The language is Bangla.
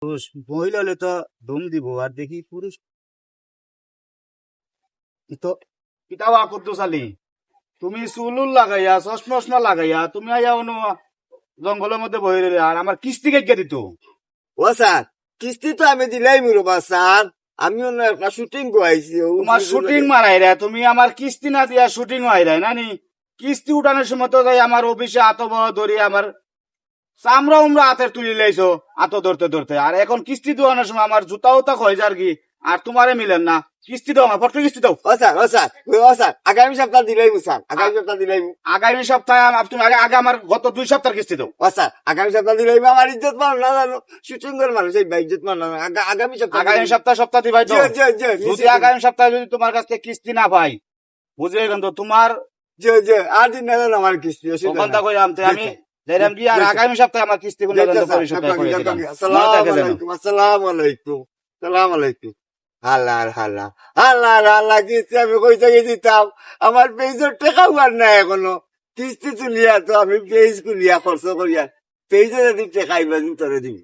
পুরুষ মহিলা হলে তো দম দিব আর দেখি পুরুষ তো কিতাবা কুদ্দুস আলী তুমি চুলুল লাগাইয়া চশমা লাগাইয়া তুমি আইয়া অনু জঙ্গলের মধ্যে বহি রইলে আর আমার কিস্তি কেটে দিত। ও স্যার কিস্তি তো আমি দিলাই মুরবা স্যার, আমি অন্য একটা শুটিং করাইছি। তোমার শুটিং মারাই রে, তুমি আমার কিস্তি না দিয়া শুটিং মারাই নানি। কিস্তি উঠানোর সময় তো যাই আমার অফিসে আতো ধরি আমার চামড়া উমরা হাতের তুলি লাইছো আতো ধরতে ধরতে, আর এখন কিস্তি দেওয়ানোর সময় আমার জুতা উতা খয় যার কি আর তোমারে মিলেন না। কিস্তি দাও আমার ফটো কিস্তি দাও। ও স্যার আগামী সপ্তাহ দিলাইমু স্যার, আগামী সপ্তাহ দিলাইমু। আগামী সপ্তাহে তুমি আগে আগে আমার গত 2 সপ্তাহের কিস্তি দাও। ও স্যার আগামী সপ্তাহ দিলাইমু, আমার ইজ্জত মান না জানো, শুটিং করে মানুষ এই ইজ্জত মান না। আগামী সপ্তাহ আগামী সপ্তাহ দিবাই তো। যদি আগামী সপ্তাহে যদি তোমার কাছ থেকে কিস্তি না পাই বুঝে গেল তো তোমার আর দিন না জানো আমার কিস্তি। ওখানটা কই আমতে আমি যাইরাম কি আর আগামী সপ্তাহে আমার কিস্তি গুলো পরিশোধ করে দিলাম। আসসালামু আলাইকুম। সালাম আলাইকুম। আল্লাহ আল্লাহ আল্লাহ আল্লাহ কিস্তি আমি কই থেকে দিতাম, আমার পেজের টাকা আর নাই এখনো। কিস্তি তুলিয়া তো আমি পেজ কুলিয়া খরচ করিয়া পেজে যদি টাকা আইবা দিন তোরে দিবি।